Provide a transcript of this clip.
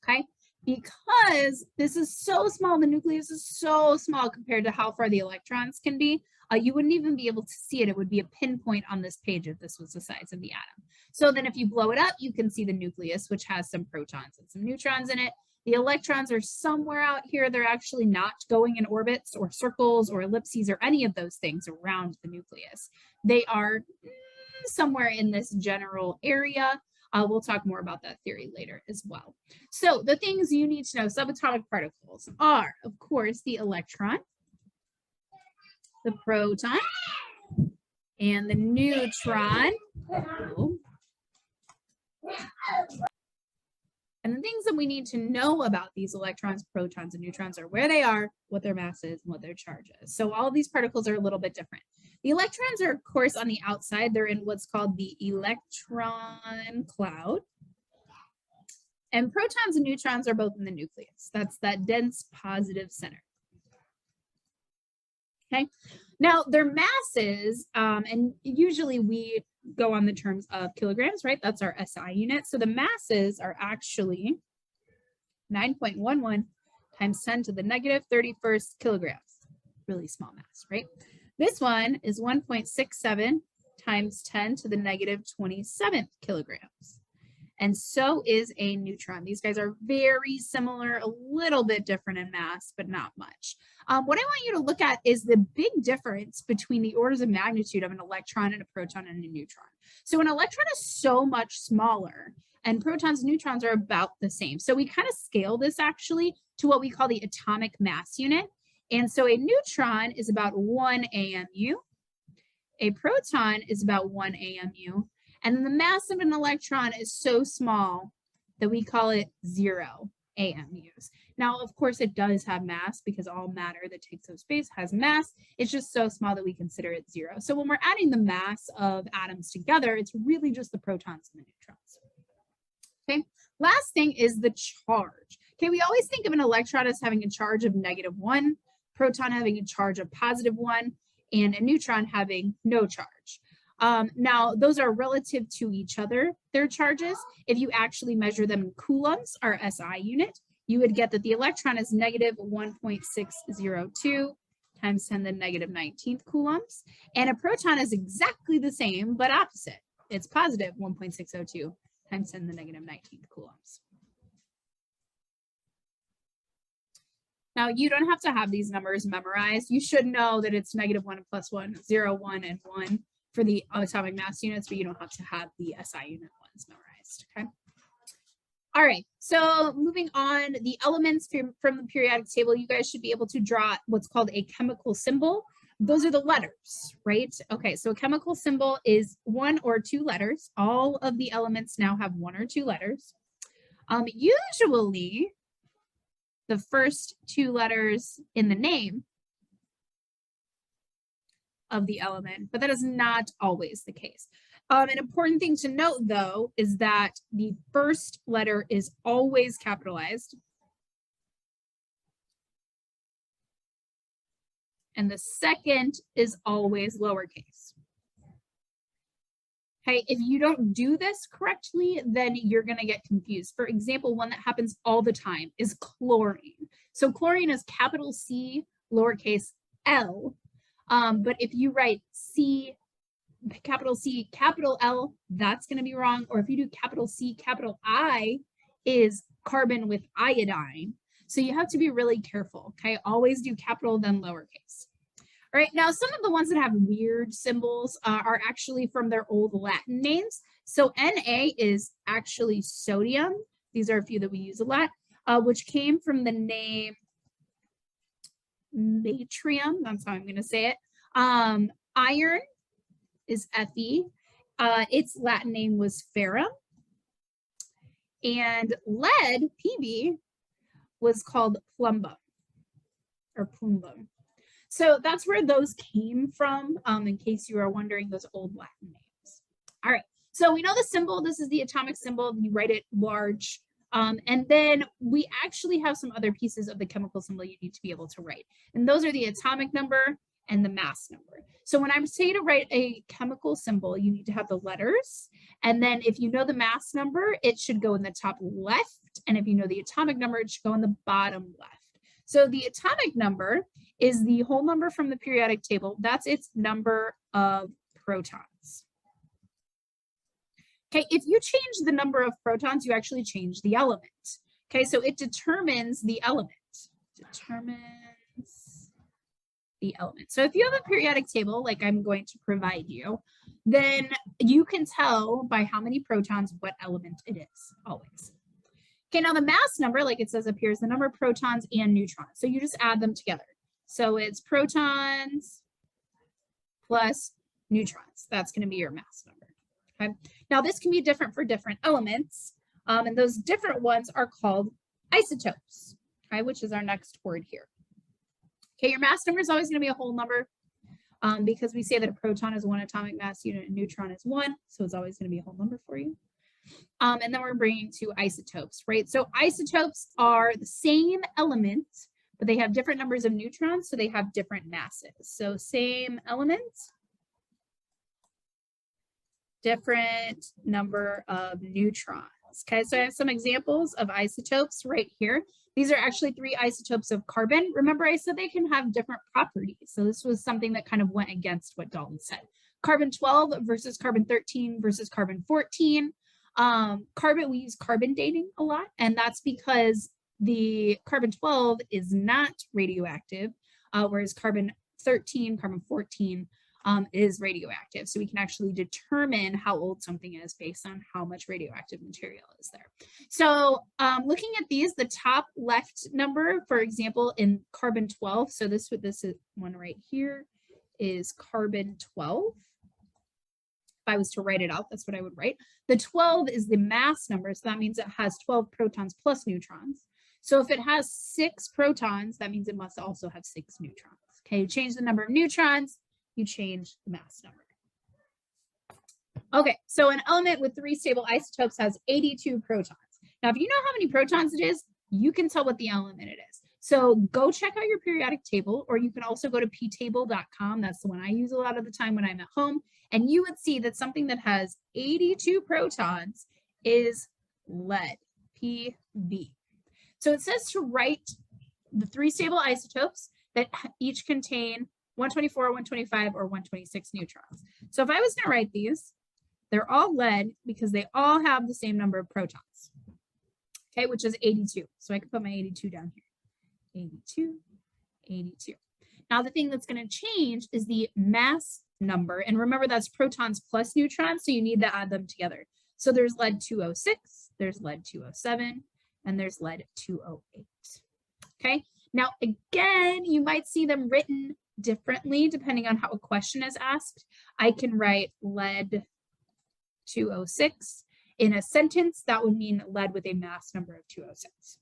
okay? Because this is so small, the nucleus is so small compared to how far the electrons can be, you wouldn't even be able to see it. It would be a pinpoint on this page if this was the size of the atom. So then if you blow it up, you can see the nucleus, which has some protons and some neutrons in it. The electrons are somewhere out here. They're actually not going in orbits or circles or ellipses or any of those things around the nucleus. They are somewhere in this general area. We'll talk more about that theory later as well. So the things you need to know, subatomic particles, are, of course, the electron, the proton, and the neutron. And the things that we need to know about these electrons, protons, and neutrons are where they are, what their mass is, and what their charge is. So all of these particles are a little bit different. The electrons are, of course, on the outside. They're in what's called the electron cloud. And protons and neutrons are both in the nucleus. That's that dense positive center. Okay. Now, their masses, and usually we go on the terms of kilograms, right? That's our SI unit. So the masses are actually 9.11 times 10 to the negative 31st kilograms. Really small mass, right? This one is 1.67 times 10 to the negative 27th kilograms. And so is a neutron. These guys are very similar, a little bit different in mass, but not much. What I want you to look at is the big difference between the orders of magnitude of an electron and a proton and a neutron. So an electron is so much smaller, and protons and neutrons are about the same. So we kind of scale this actually to what we call the atomic mass unit. And so a neutron is about 1 AMU. A proton is about 1 AMU. And the mass of an electron is so small that we call it 0 AMUs. Now, of course, it does have mass because all matter that takes up space has mass. It's just so small that we consider it 0. So when we're adding the mass of atoms together, it's really just the protons and the neutrons. Okay, last thing is the charge. Okay, we always think of an electron as having a charge of -1, proton having a charge of +1, and a neutron having no charge. Now, those are relative to each other, their charges. If you actually measure them in coulombs, our SI unit, you would get that the electron is -1.602 times 10 to the negative 19th coulombs. And a proton is exactly the same, but opposite. It's positive 1.602 times 10 to the negative 19th coulombs. Now, you don't have to have these numbers memorized. You should know that it's -1 and +1, 0, 1, and 1 for the atomic mass units, but you don't have to have the SI unit ones memorized, okay? All right, so moving on, the elements from the periodic table, you guys should be able to draw what's called a chemical symbol. Those are the letters, right? Okay, so a chemical symbol is 1 or 2 letters. All of the elements now have 1 or 2 letters. Usually, the first 2 letters in the name of the element, but that is not always the case. An important thing to note, though, is that the first letter is always capitalized, and the second is always lowercase. Okay, if you don't do this correctly, then you're going to get confused. For example, one that happens all the time is chlorine. So chlorine is capital C, lowercase l. But if you write C, capital L, that's going to be wrong. Or if you do capital C, capital I is carbon with iodine. So you have to be really careful, okay? Always do capital, then lowercase. All right, now some of the ones that have weird symbols are actually from their old Latin names. So Na is actually sodium. These are a few that we use a lot, which came from the name natrium, that's how I'm going to say it. Iron is Fe. Its Latin name was ferrum. And lead, Pb, was called plumbum or plumbum. So that's where those came from, in case you are wondering, those old Latin names. All right, so we know the symbol. This is the atomic symbol. You write it large. And then we actually have some other pieces of the chemical symbol you need to be able to write. And those are the atomic number and the mass number. So when I say to write a chemical symbol, you need to have the letters. And then if you know the mass number, it should go in the top left and if you know the atomic number, it should go in the bottom left. So the atomic number is the whole number from the periodic table. That's its number of protons. Okay, if you change the number of protons, you actually change the element. Okay, so it determines the element. Determines the element. So if you have a periodic table, like I'm going to provide you, then you can tell by how many protons what element it is, always. Okay, now the mass number, like it says up here, is the number of protons and neutrons. So you just add them together. So it's protons plus neutrons. That's going to be your mass number. Okay. Now this can be different for different elements, and those different ones are called isotopes, okay, which is our next word here. Okay, your mass number is always going to be a whole number because we say that a proton is 1 atomic mass unit and neutron is 1, so it's always going to be a whole number for you. And then we're bringing to isotopes, right? So isotopes are the same element, but they have different numbers of neutrons, so they have different masses. So same element, different number of neutrons. Okay, so I have some examples of isotopes right here. These are actually 3 isotopes of carbon. Remember, I said they can have different properties. So this was something that kind of went against what Dalton said. Carbon 12 versus carbon 13 versus carbon 14. Carbon, we use carbon dating a lot, and that's because the carbon 12 is not radioactive, whereas carbon 13, carbon 14 is radioactive. So we can actually determine how old something is based on how much radioactive material is there. So looking at these, the top left number, for example, in carbon 12, so this is one right here, is carbon 12. If I was to write it out, that's what I would write. The 12 is the mass number, so that means it has 12 protons plus neutrons. So if it has 6 protons, that means it must also have 6 neutrons. Okay, you change the number of neutrons, you change the mass number. Okay, so an element with 3 stable isotopes has 82 protons. Now, if you know how many protons it is, you can tell what the element it is. So go check out your periodic table, or you can also go to ptable.com. That's the one I use a lot of the time when I'm at home. And you would see that something that has 82 protons is lead, Pb. So it says to write the 3 stable isotopes that each contain 124, 125, or 126 neutrons. So if I was going to write these, they're all lead because they all have the same number of protons, okay, which is 82. So I can put my 82 down here. 82, 82. Now the thing that's going to change is the mass number. And remember, that's protons plus neutrons, so you need to add them together. So there's lead 206, there's lead 207, and there's lead 208. Okay, now again, you might see them written differently depending on how a question is asked. I can write lead 206 in a sentence. That would mean lead with a mass number of 206.